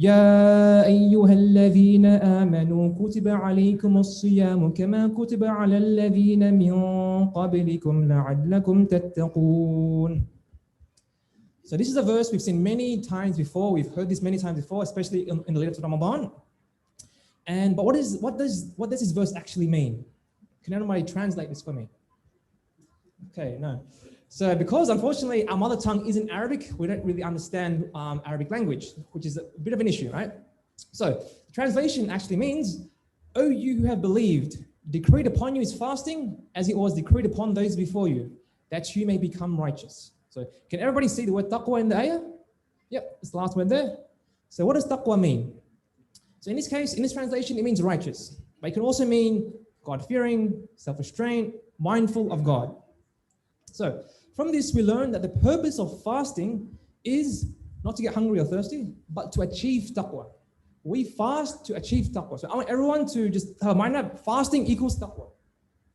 يا أيها الذين آمنوا كتب عليكم الصيام كما كتب على الذين من قبلكم لعلكم تتقون. So this is a verse we've seen many times before. We've heard this many times before, especially in the lead up to Ramadan. But what does this verse actually mean? Can anybody translate this for me? Okay, no. So because unfortunately our mother tongue isn't Arabic, we don't really understand Arabic language, which is a bit of an issue, right? So the translation actually means, "O you who have believed, decreed upon you is fasting as it was decreed upon those before you, that you may become righteous." So can everybody see the word taqwa in the ayah? Yep, it's the last word there. So what does taqwa mean? So in this case, in this translation, it means righteous. But it can also mean God-fearing, self-restraint, mindful of God. So from this, we learn that the purpose of fasting is not to get hungry or thirsty, but to achieve taqwa. We fast to achieve taqwa. So I want everyone to just have a mind map. Fasting equals taqwa.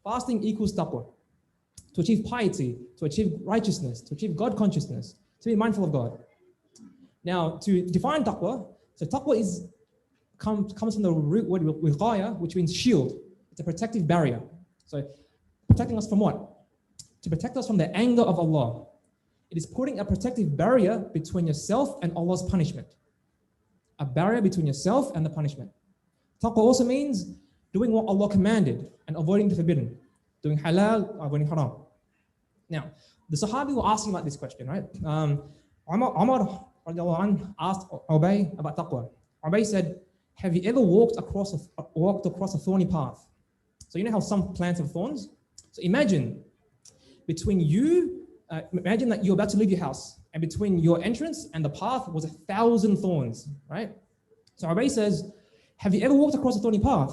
Fasting equals taqwa. To achieve piety, to achieve righteousness, to achieve God consciousness, to be mindful of God. Now, to define taqwa, so taqwa comes from the root word wiqaya, which means shield. It's a protective barrier. So protecting us from what? To protect us from the anger of Allah. It is putting a protective barrier between yourself and Allah's punishment. A barrier between yourself and the punishment. Taqwa also means doing what Allah commanded and avoiding the forbidden. Doing halal, avoiding haram. Now, the Sahabi were asking about this question, right? Umar asked Ubay about taqwa. Ubay said, "Have you ever walked across a thorny path?" So you know how some plants have thorns? So imagine imagine that you're about to leave your house, and between your entrance and the path was 1,000 thorns, right? So Ubay says, "Have you ever walked across a thorny path?"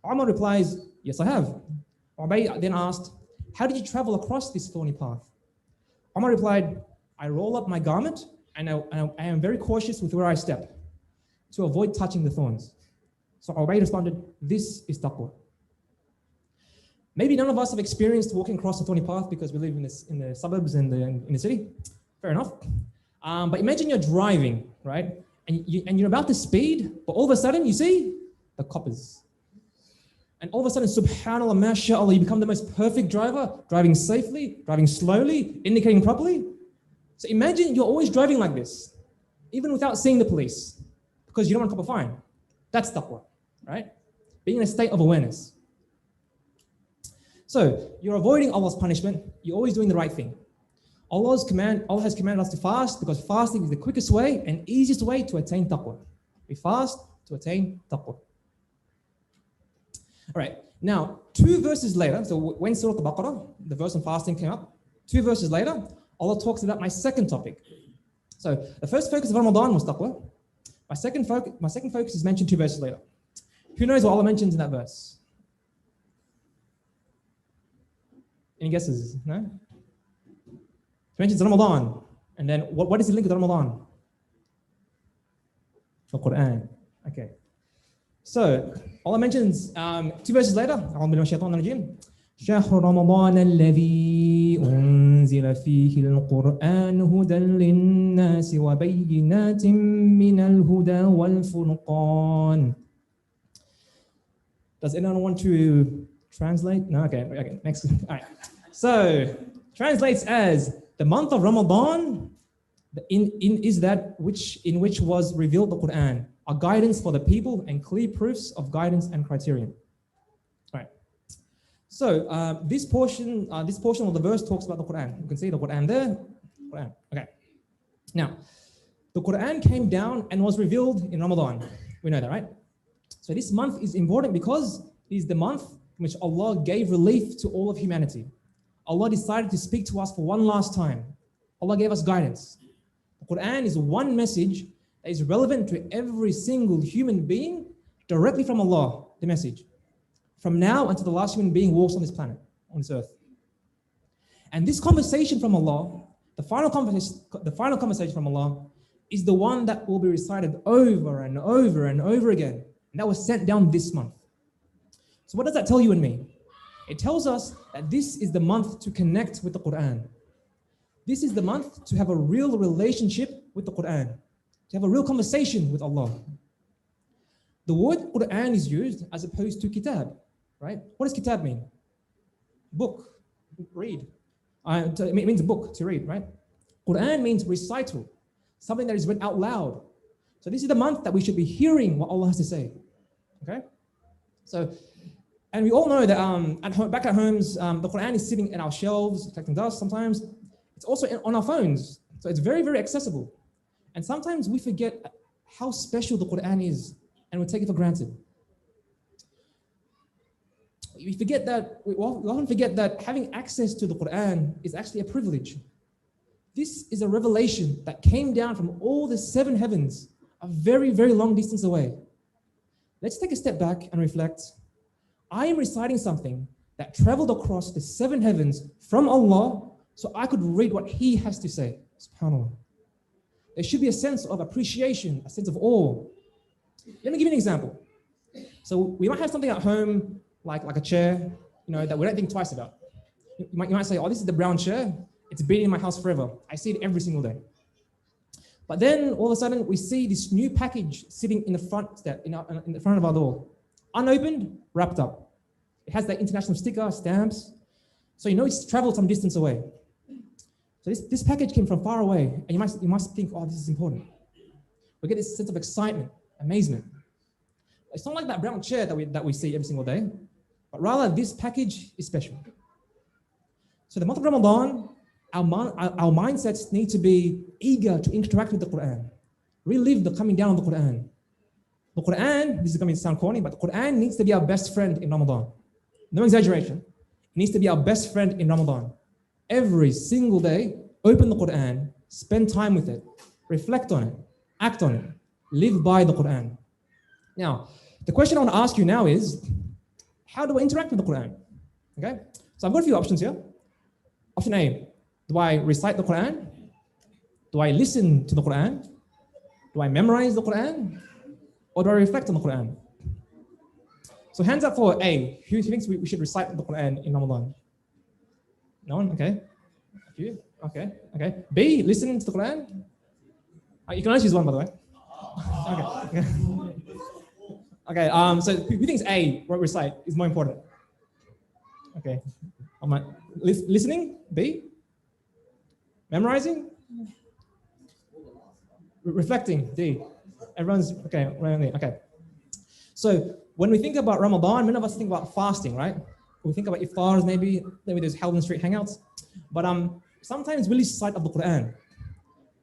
Umar replies, "Yes, I have." Ubay then asked, "How did you travel across this thorny path?" Umar replied, "I roll up my garment and I am very cautious with where I step to avoid touching the thorns." So Ubay responded, "This is taqwa." Maybe none of us have experienced walking across a thorny path because we live in the suburbs and in the city. Fair enough. But imagine you're driving, right? And you're about to speed, but all of a sudden you see the coppers. And all of a sudden, subhanAllah, mashallah, you become the most perfect driver, driving safely, driving slowly, indicating properly. So imagine you're always driving like this, even without seeing the police, because you don't want to cop a fine. That's taqwa, right? Being in a state of awareness. So you're avoiding Allah's punishment, you're always doing the right thing. Allah has commanded us to fast because fasting is the quickest way and easiest way to attain taqwa. We fast to attain taqwa. All right, now 2 verses later, so when Surah Al-Baqarah, the verse on fasting came up, 2 verses later, Allah talks about my second topic. So the first focus of Ramadan was taqwa. My second focus is mentioned 2 verses later. Who knows what Allah mentions in that verse? Any guesses? No? It mentions Ramadan. And then what is the link with Ramadan? The Quran. Okay. So Allah mentions 2 verses later, شهر رمضان الذي أنزل فيه القرآن هدى للناس وبينات من الهدى والفرقان. Does anyone want to translate? No, okay, next. All right. So translates as the month of Ramadan is that in which was revealed the Quran, a guidance for the people and clear proofs of guidance and criterion. Right. So this portion of the verse talks about the Quran. You can see the Quran there. Quran. Okay. Now, the Quran came down and was revealed in Ramadan. We know that, right? So this month is important because it is the month in which Allah gave relief to all of humanity. Allah decided to speak to us for one last time. Allah gave us guidance. The Quran is one message that is relevant to every single human being directly from Allah, the message. From now until the last human being walks on this planet, on this earth. And this conversation from Allah, the final conversation from Allah, is the one that will be recited over and over and over again. And that was sent down this month. So what does that tell you and me? It tells us that this is the month to connect with the Quran. This is the month to have a real relationship with the Quran, to have a real conversation with Allah. The word Quran is used as opposed to kitab, right? What does kitab mean? Book, read. It means a book to read, right? Quran means recital, something that is read out loud. So this is the month that we should be hearing what Allah has to say, okay? So, and we all know that back at homes, the Quran is sitting in our shelves, collecting dust sometimes. It's also on our phones, so it's very, very accessible. And sometimes we forget how special the Quran is, and we take it for granted. We often forget that having access to the Quran is actually a privilege. This is a revelation that came down from all the 7 heavens, a very, very long distance away. Let's take a step back and reflect. I am reciting something that traveled across the 7 heavens from Allah so I could read what He has to say. SubhanAllah. There should be a sense of appreciation, a sense of awe. Let me give you an example. So we might have something at home, like a chair, that we don't think twice about. You might say, oh, this is the brown chair. It's been in my house forever. I see it every single day. But then all of a sudden we see this new package sitting in the front in the front of our door, unopened, wrapped up. It has that international sticker, stamps. So it's traveled some distance away. So this package came from far away, and you must think, oh, this is important. We get this sense of excitement, amazement. It's not like that brown chair that we see every single day, but rather this package is special. So the month of Ramadan, our mindsets need to be eager to interact with the Quran, relive the coming down of the Quran. The Quran, this is going to sound corny, but the Quran needs to be our best friend in Ramadan. No exaggeration. It needs to be our best friend in Ramadan. Every single day, open the Quran, spend time with it, reflect on it, act on it, live by the Quran. Now, the question I want to ask you now is, how do I interact with the Quran? Okay, so I've got a few options here. Option A, do I recite the Quran? Do I listen to the Quran? Do I memorize the Quran? Or do I reflect on the Quran? So hands up for A. Who thinks we should recite the Quran in Ramadan? No one? Okay. A few? Okay. B, listening to the Quran? You can only choose one, by the way. Okay. Okay, so who thinks A, recite, is more important? Okay. Listening? B? Memorizing? Reflecting? D? Everyone's, okay. Okay. So when we think about Ramadan, many of us think about fasting, right? We think about iftars, maybe there's Halden Street hangouts. But sometimes we lose sight of the Quran.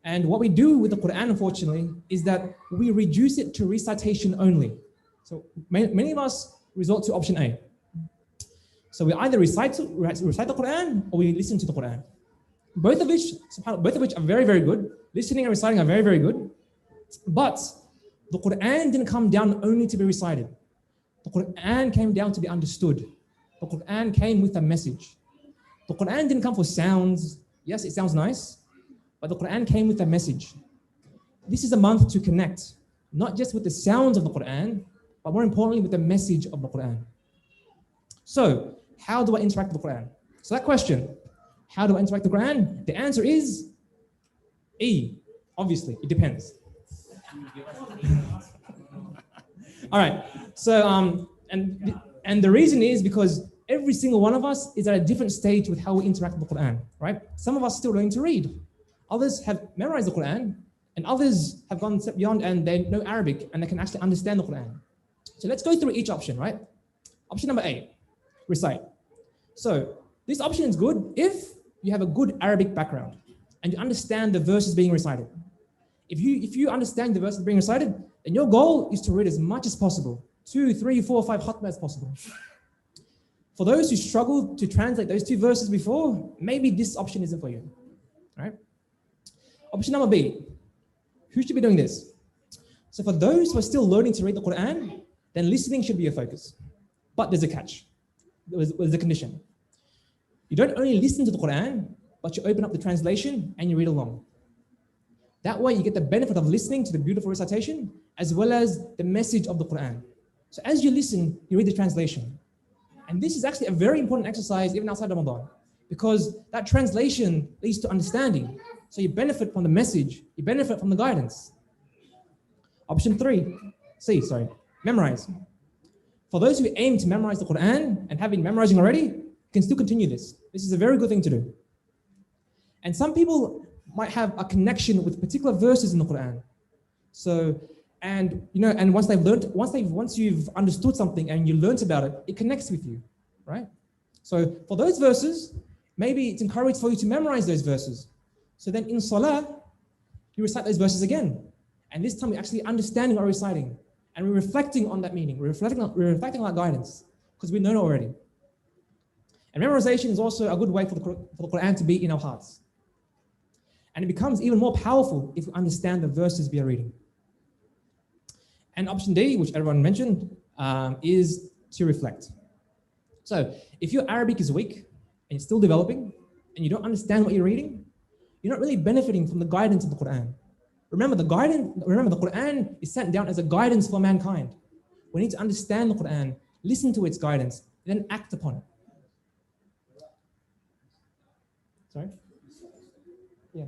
And what we do with the Quran, unfortunately, is that we reduce it to recitation only. So many of us resort to option A. So we either recite the Quran or we listen to the Quran. Both of which are very, very good. Listening and reciting are very, very good. But the Quran didn't come down only to be recited. The Quran came down to be understood. The Quran came with a message. The Quran didn't come for sounds. Yes, it sounds nice, but the Quran came with a message. This is a month to connect, not just with the sounds of the Quran, but more importantly with the message of the Quran. So, how do I interact with the Quran? So that question, how do I interact with the Quran? The answer is E. Obviously, it depends. All right. So, and the reason is because every single one of us is at a different stage with how we interact with the Quran, right? Some of us still learning to read. Others have memorized the Quran, and others have gone beyond and they know Arabic and they can actually understand the Quran. So let's go through each option, right? Option number A, recite. So this option is good if you have a good Arabic background and you understand the verses being recited. If you understand the verses being recited, then your goal is to read as much as possible, 2, 3, 4, 5 khatma as possible. For those who struggle to translate those 2 verses before, maybe this option isn't for you, right? Option number B, who should be doing this? So for those who are still learning to read the Quran, then listening should be your focus. But there's a catch, there's a condition. You don't only listen to the Quran, but you open up the translation and you read along. That way you get the benefit of listening to the beautiful recitation as well as the message of the Quran. So as you listen, you read the translation. And this is actually a very important exercise even outside Ramadan, because that translation leads to understanding. So you benefit from the message, you benefit from the guidance. Option C. memorize. For those who aim to memorize the Quran and have been memorizing already, you can still continue this. This is a very good thing to do. And some people might have a connection with particular verses in the Quran. So, and once you've understood something and you learnt about it, it connects with you, right? So for those verses, maybe it's encouraged for you to memorize those verses. So then in Salah, you recite those verses again. And this time we're actually understanding or reciting. And we're reflecting on that meaning. We're reflecting on that guidance because we know it already. And memorization is also a good way for the Quran to be in our hearts. And it becomes even more powerful if we understand the verses we are reading. And option D, which everyone mentioned, is to reflect. So if your Arabic is weak and you're still developing and you don't understand what you're reading, you're not really benefiting from the guidance of the Quran. Remember, the Quran is sent down as a guidance for mankind. We need to understand the Quran, listen to its guidance, then act upon it. Sorry? Yeah.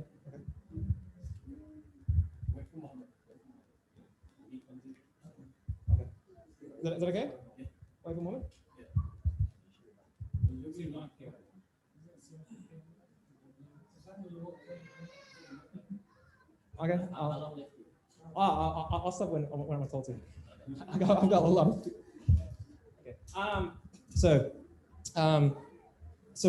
Okay. Is that okay? Wait a moment. Okay. I'll stop when I'm told to. I've got a lot. Okay. So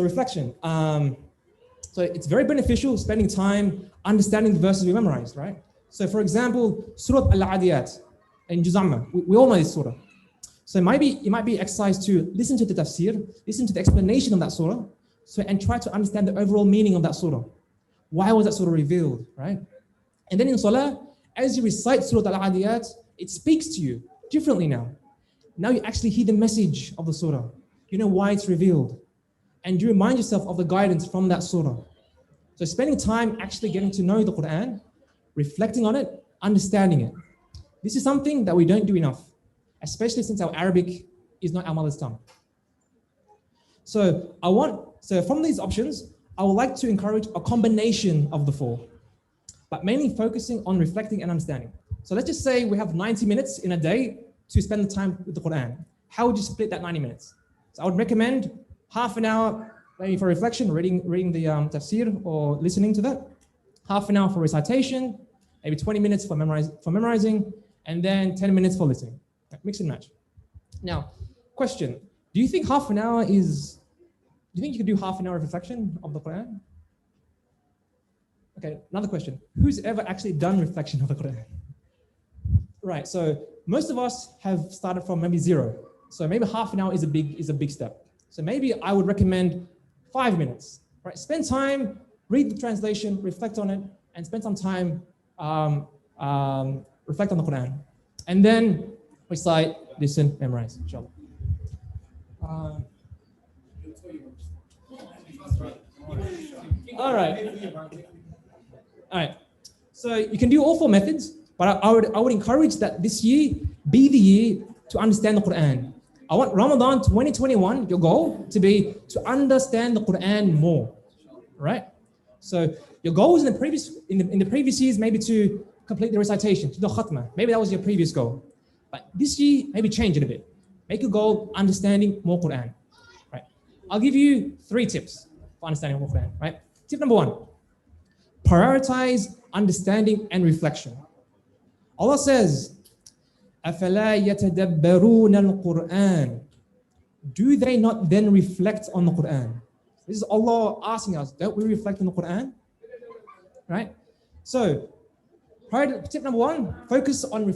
reflection. So it's very beneficial spending time understanding the verses we memorized, right? So for example, Surah Al-Adiyat in Juz' Amma, we all know this surah. So it might be exercise to listen to the tafsir, listen to the explanation of that surah, and try to understand the overall meaning of that surah. Why was that surah revealed, right? And then in Salah, as you recite Surah Al-Adiyat, it speaks to you differently now. Now you actually hear the message of the surah. You know why it's revealed. And you remind yourself of the guidance from that surah. So spending time actually getting to know the Quran, reflecting on it, understanding it. This is something that we don't do enough, especially since our Arabic is not our mother's tongue. So from these options, I would like to encourage a combination of the four, but mainly focusing on reflecting and understanding. So let's just say we have 90 minutes in a day to spend the time with the Quran. How would you split that 90 minutes? So I would recommend half an hour maybe for reflection, reading the tafsir or listening to that. Half an hour for recitation, maybe 20 minutes for memorizing, and then 10 minutes for listening. Mix and match. Now, question, do you think you could do half an hour of reflection of the Quran? Okay, another question. Who's ever actually done reflection of the Quran? Right, so most of us have started from maybe 0. So maybe half an hour is a big step. So maybe I would recommend 5 minutes, right? Spend time, read the translation, reflect on it, and spend some time reflect on the Quran. And then recite, listen, memorize, inshallah. All right. So you can do all 4 methods, but I would encourage that this year be the year to understand the Quran. I want Ramadan 2021, your goal to be to understand the Quran more, right? So your goal was in the previous years maybe to complete the recitation, to the khatma. Maybe that was your previous goal. But this year, maybe change it a bit. Make your goal understanding more Quran, right? I'll give you 3 tips for understanding more Quran, right? Tip number 1, prioritize understanding and reflection. Allah says, أَفَلَا يَتَدَبَّرُونَ الْقُرْآنِ. Do they not then reflect on the Quran? This is Allah asking us, don't we reflect on the Quran? Right? So, tip number 1, focus on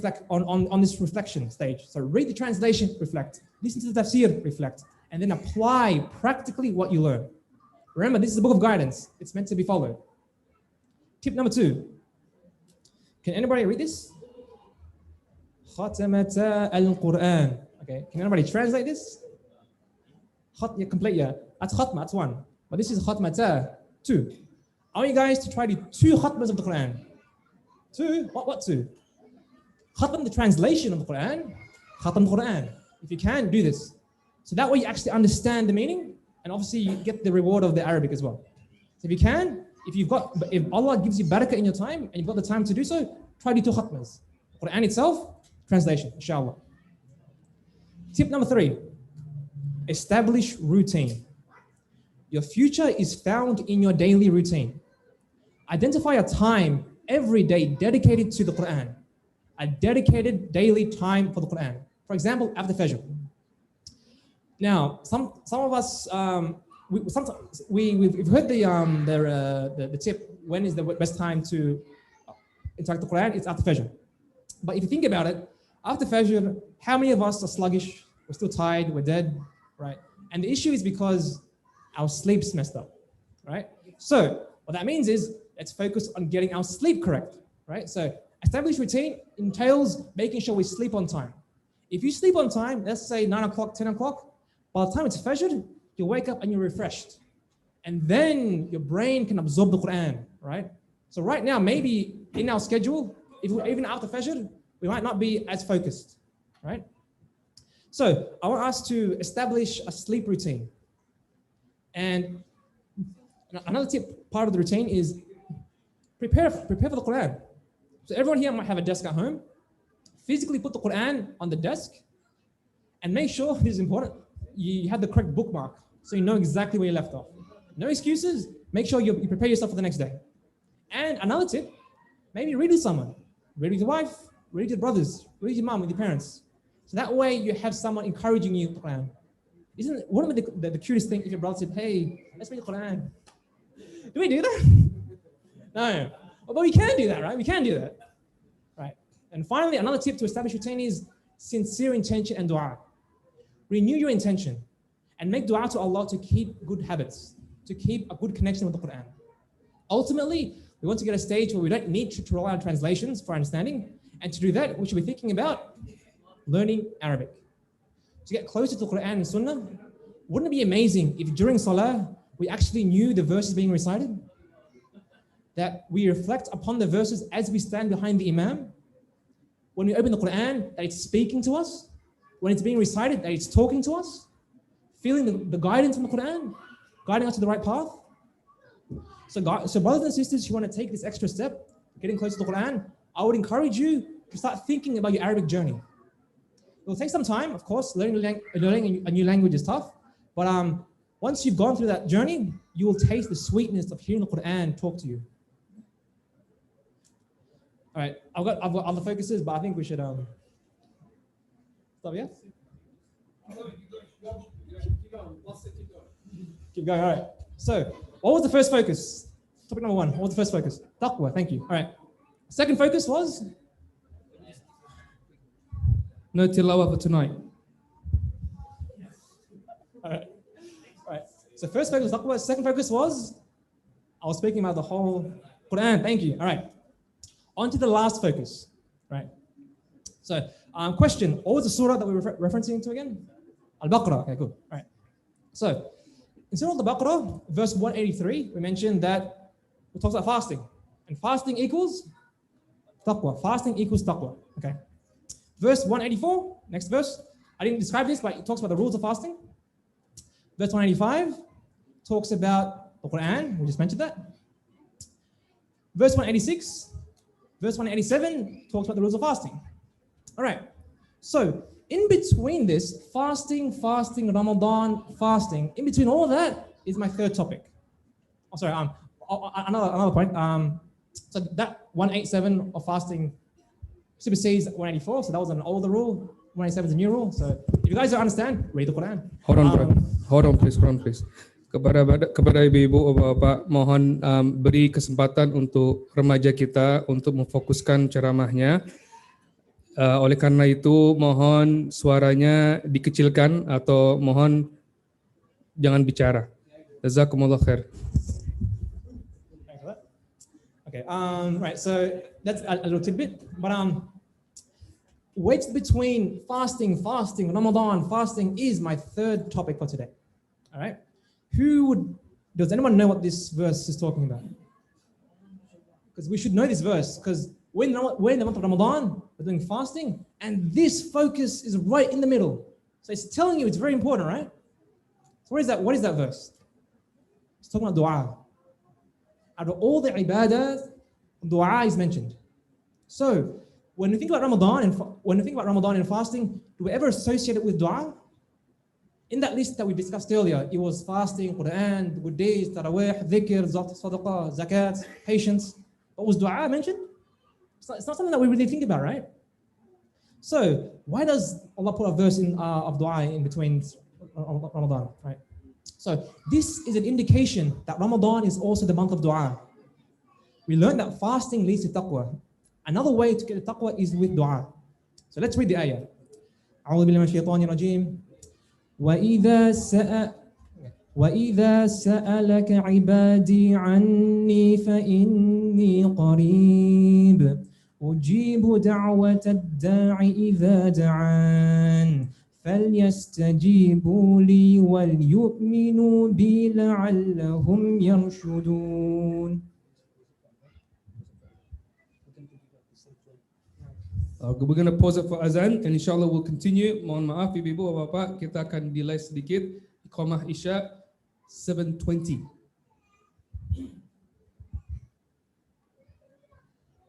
this reflection stage. So read the translation, reflect. Listen to the tafsir, reflect. And then apply practically what you learn. Remember, this is a book of guidance. It's meant to be followed. Tip number 2. Can anybody read this? Khatamata al-Quran. Okay, can anybody translate this? Complete, yeah. That's khatma, that's 1. But this is khatmata, 2. I want you guys to try to do 2 khatmas of the Quran. 2? What 2? Khatam the translation of the Quran. Khatam Quran. If you can, do this. So that way you actually understand the meaning, and obviously you get the reward of the Arabic as well. So if you can, if Allah gives you barakah in your time and you've got the time to do so, try to do 2 khatmas. Quran itself, translation, inshallah. Tip number 3, establish routine. Your future is found in your daily routine. Identify a time every day dedicated to the Quran, a dedicated daily time for the Quran. For example, after Fajr. Now, some of us, we've heard the tip, when is the best time to interact with the Quran? It's after Fajr. But if you think about it, after Fajr, how many of us are sluggish? We're still tired, we're dead, right? And the issue is because our sleep's messed up, right? So what that means is let's focus on getting our sleep correct, right? So established routine entails making sure we sleep on time. If you sleep on time, let's say 9 o'clock, 10 o'clock, by the time it's Fajr, you wake up and you're refreshed. And then your brain can absorb the Quran, right? So right now, maybe in our schedule, even after Fajr, we might not be as focused, right? So I want us to establish a sleep routine. And another tip, part of the routine is prepare for the Quran. So everyone here might have a desk at home. Physically put the Quran on the desk and make sure, this is important, you have the correct bookmark so you know exactly where you left off. No excuses. Make sure you prepare yourself for the next day. And another tip, maybe read with someone. Read with your wife, read with your brothers, read with your mom, with your parents. So that way you have someone encouraging you the Quran. Isn't one of the cutest thing if your brother said, hey, let's read the Quran? Do we do that? No. But we can do that, right? We can do that. Right. And finally, another tip to establish routine is sincere intention and dua. Renew your intention and make dua to Allah to keep good habits, to keep a good connection with the Quran. Ultimately, we want to get a stage where we don't need to rely on translations for understanding. And to do that, we should be thinking about learning Arabic. To get closer to the Quran and Sunnah, wouldn't it be amazing if during Salah, we actually knew the verses being recited? That we reflect upon the verses as we stand behind the Imam. When we open the Quran, that it's speaking to us. When it's being recited, that it's talking to us. Feeling the guidance from the Quran, guiding us to the right path. So brothers and sisters who want to take this extra step, getting closer to the Quran, I would encourage you to start thinking about your Arabic journey. It will take some time, of course. Learning a new language is tough. But once you've gone through that journey, you will taste the sweetness of hearing the Quran talk to you. All right, I've got other focuses, but I think we should stop, yeah? Keep going, all right. So, what was the first focus? Topic number 1, what was the first focus? Taqwa, thank you. All right. Second focus was? No tilawah for tonight. All right. All right. So first focus was taqwa. Second focus was? I was speaking about the whole Quran. Thank you. All right. On to the last focus. Right. So, question. What was the surah that we were referencing to again? Al-Baqarah. Okay, good. All right. So, in Surah Al-Baqarah, verse 183, we mentioned that it talks about fasting. And fasting equals taqwa. Fasting equals taqwa. Okay. Verse 184, next verse. I didn't describe this, but it talks about the rules of fasting. Verse 185 talks about the Quran. We just mentioned that. Verse 186, verse 187 talks about the rules of fasting. All right. So, in between this, fasting, Ramadan, fasting, in between all of that is my third topic. Oh, sorry, another point. So that 187 of fasting supersedes 184, so that was an older rule. 187 is a new rule. So if you guys don't understand, read the Quran. Hold on, please. Kepada ibu-ibu, bapak-bapak, mohon beri kesempatan untuk remaja kita untuk memfokuskan ceramahnya. Oleh karena itu, mohon suaranya dikecilkan atau mohon jangan bicara. Jazakumullah khair. Okay, right, so that's a little tidbit, but weights between fasting, Ramadan, fasting is my third topic for today. All right, does anyone know what this verse is talking about? Because we should know this verse, because we're in the month of Ramadan, we're doing fasting, and this focus is right in the middle. So it's telling you it's very important, right? So what is that verse? It's talking about dua. Out of all the ibadah, dua is mentioned. So when we think about Ramadan and fasting, do we ever associate it with dua? In that list that we discussed earlier, it was fasting, Quran, good days, tarawih, dhikr, sadaqah, zakat, patience. But was dua mentioned? It's not something that we really think about, right? So why does Allah put a verse of dua in between Ramadan, right? So this is an indication that Ramadan is also the month of dua. We learned that fasting leads to taqwa. Another way to get the taqwa is with dua. So let's read the ayah. أعوذ بالله من الشيطان الرجيم. وإذا سألك عبادي عني فإني قريب أجيب دعوة الداع إذا دعان فليستجيبوا لي وليؤمنوا بي لعلهم يرشدون. We're going to pause it for azan and insyaAllah we'll continue. Mohon maaf ibu-ibu, bapak-bapak, kita akan delay sedikit. Iqamah Isya 7:20.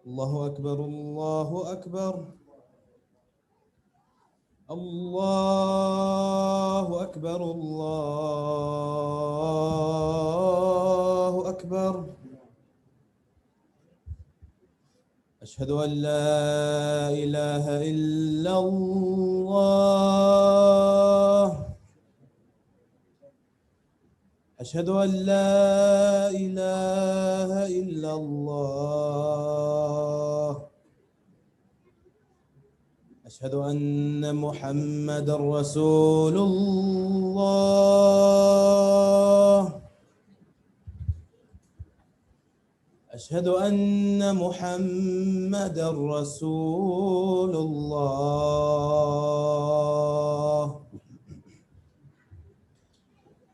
Allahu Akbar, Allahu Akbar. Allahu Akbar, Allahu Akbar. أشهد أن لا إله إلا الله. أشهد أن لا إله إلا الله. أشهد أن محمد رسول الله. أشهد أن محمد رسول الله.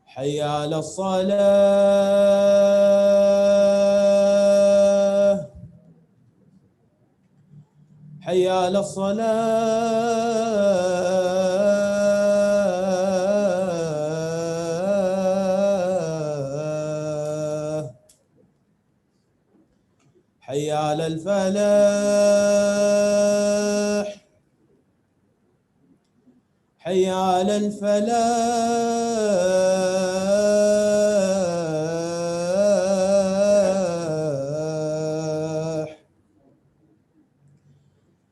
حي على الصلاة. حي على الصلاة. حي على الفلاح. حي على الفلاح.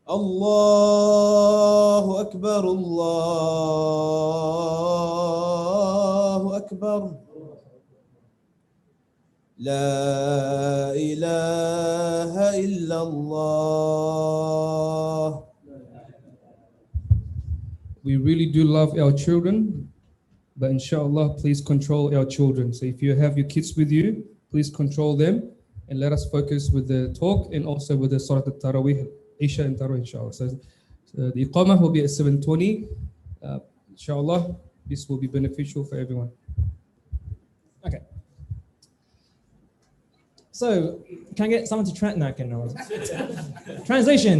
الله أكبر، الله أكبر. لا إله إلا الله. We really do love our children, but inshallah, please control our children. So if you have your kids with you, please control them and let us focus with the talk and also with the Salat al-Tarawih, Isha and Tarawih, inshallah. So the Iqamah will be at 7:20. Inshallah, this will be beneficial for everyone. Okay. So, can I get someone to translate? No. Translation.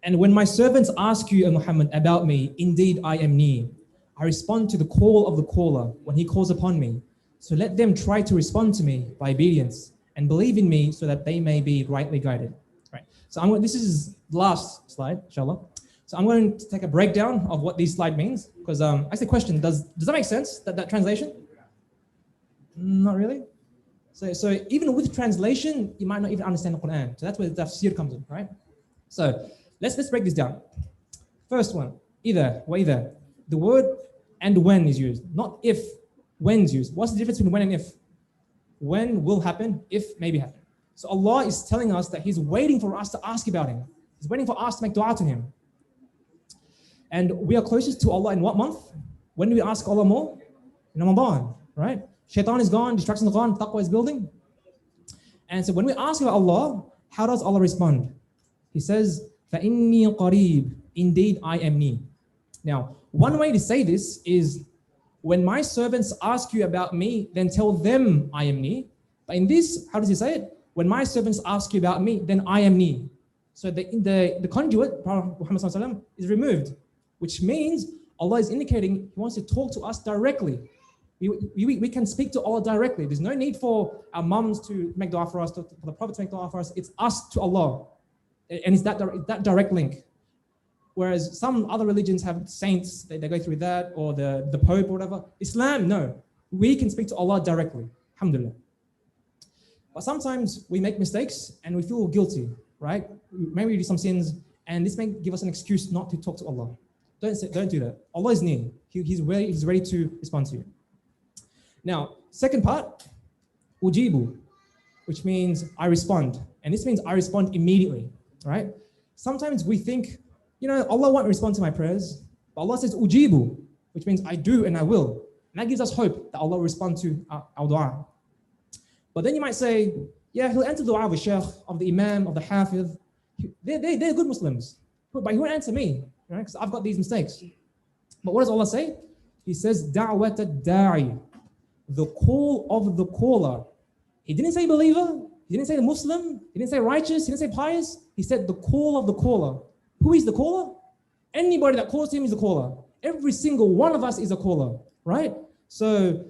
And when my servants ask you, O Muhammad, about me, indeed I am near. I respond to the call of the caller when he calls upon me. So let them try to respond to me by obedience and believe in me so that they may be rightly guided. Right. So this is the last slide, inshallah. So I'm going to take a breakdown of what this slide means because I asked the question, does that make sense, that translation? Not really. So even with translation, you might not even understand the Quran. So that's where the tafsir comes in, right? So let's break this down. First one, either, wa either. The word and when is used, not if, when's used. What's the difference between when and if? When will happen, if maybe happen. So Allah is telling us that He's waiting for us to ask about Him. He's waiting for us to make dua to Him. And we are closest to Allah in what month? When do we ask Allah more? In Ramadan, right? Shaitan is gone, distractions are gone, taqwa is building. And so when we ask about Allah, how does Allah respond? He says, فَإِنِّي قَرِيبٌ, indeed I am near. Now, one way to say this is, when my servants ask you about me, then tell them I am near. But in this, how does he say it? When my servants ask you about me, then I am near. So the conduit, Prophet Muhammad ﷺ, is removed, which means Allah is indicating He wants to talk to us directly. We can speak to Allah directly. There's no need for our mums to make dua for us, for the Prophet to make dua for us. It's us to Allah. And it's that direct link. Whereas some other religions have saints, they go through that, or the Pope or whatever. Islam, no. We can speak to Allah directly. Alhamdulillah. But sometimes we make mistakes and we feel guilty, right? Maybe we do some sins, and this may give us an excuse not to talk to Allah. Don't do that. Allah is near. He's ready to respond to you. Now, second part, ujibu, which means I respond. And this means I respond immediately, right? Sometimes we think, Allah won't respond to my prayers. But Allah says ujibu, which means I do and I will. And that gives us hope that Allah will respond to our dua. But then you might say, yeah, he'll answer dua of the shaykh, of the imam, of the hafiz. They're good Muslims. But he won't answer me, right? Because I've got these mistakes. But what does Allah say? He says, da'wat ad-da'i, the call of the caller. He didn't say believer. He didn't say the Muslim. He didn't say righteous. He didn't say pious. He said the call of the caller. Who is the caller? Anybody that calls to him is a caller. Every single one of us is a caller, right? So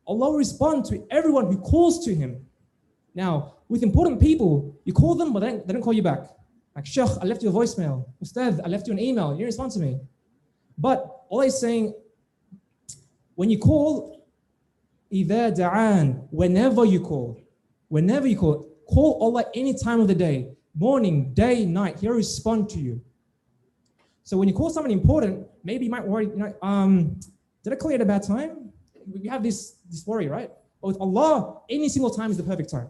Allah will respond to everyone who calls to him. Now, with important people, you call them, but they don't call you back. Like, Sheikh, I left you a voicemail. Ustad, I left you an email. You didn't respond to me. But Allah is saying, when you call, إِذَا دَعَانْ, whenever you call, call Allah any time of the day, morning, day, night, He'll respond to you. So when you call someone important, maybe you might worry, did I call you at a bad time? We have this worry, right? But with Allah, any single time is the perfect time.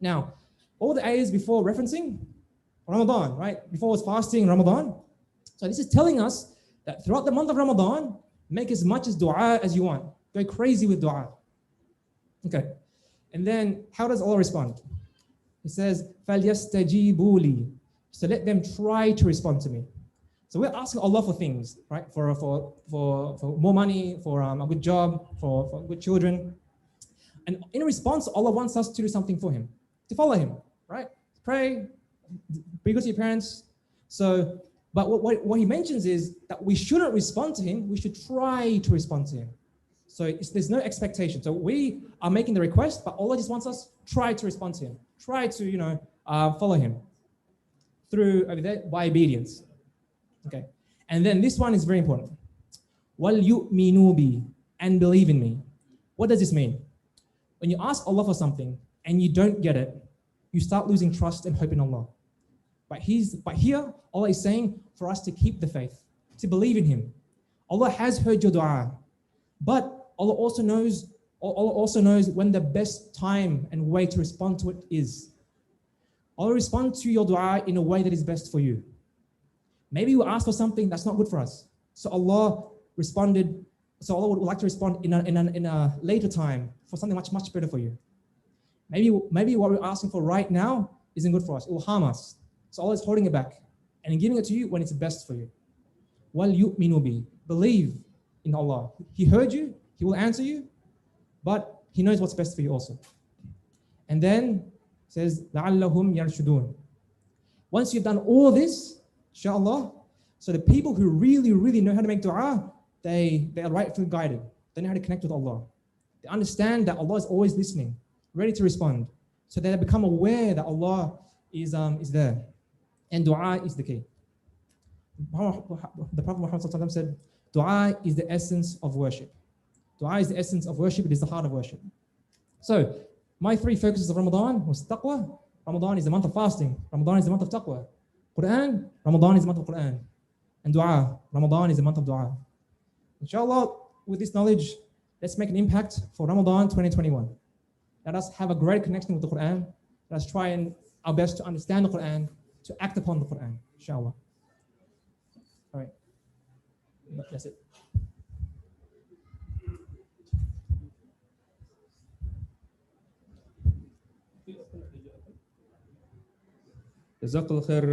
Now, all the ayahs before referencing Ramadan, right? Before was fasting Ramadan. So this is telling us that throughout the month of Ramadan, make as much as dua as you want. Go crazy with dua. Okay. And then how does Allah respond? He says, فَلْيَسْتَجِيبُوا لِي. So let them try to respond to me. So we're asking Allah for things, right? For more money, for a good job, for good children. And in response, Allah wants us to do something for Him, to follow Him, right? Pray, be good to your parents. So, but what He mentions is that we shouldn't respond to Him, we should try to respond to Him. So there's no expectation. So we are making the request, but Allah just wants us try to respond to Him. Try to, follow Him through by obedience. Okay. And then this one is very important. وَلْيُؤْمِنُوا بِي, and believe in me. What does this mean? When you ask Allah for something and you don't get it, you start losing trust and hope in Allah. But here, Allah is saying for us to keep the faith, to believe in Him. Allah has heard your dua, but Allah also knows when the best time and way to respond to it is. Allah responds to your dua in a way that is best for you. Maybe we ask for something that's not good for us. So Allah would like to respond in a later time for something much, much better for you. Maybe what we're asking for right now isn't good for us. It will harm us. So Allah is holding it back and giving it to you when it's best for you. وَلْيُؤْمِنُوا بِي, believe in Allah. He heard you, He will answer you, but He knows what's best for you also. And then it says, لَعَلَّهُمْ يَرْشُدُونَ. Once you've done all this, inshallah, so the people who really, really know how to make dua, they are rightfully guided. They know how to connect with Allah. They understand that Allah is always listening, ready to respond. So they become aware that Allah is there. And dua is the key. The Prophet Muhammad said, dua is the essence of worship. Dua is the essence of worship. It is the heart of worship. So my three focuses of Ramadan was taqwa. Ramadan is the month of fasting. Ramadan is the month of taqwa. Quran, Ramadan is the month of Quran. And dua, Ramadan is the month of dua. Inshallah, with this knowledge, let's make an impact for Ramadan 2021. Let us have a great connection with the Quran. Let us try our best to understand the Quran, to act upon the Quran, inshallah. All right, that's it. Jazakallah khair.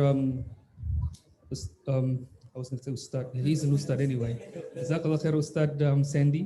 I was going to say Ustad. He's an Ustad anyway. Jazakallah khair, Ustad Sandy.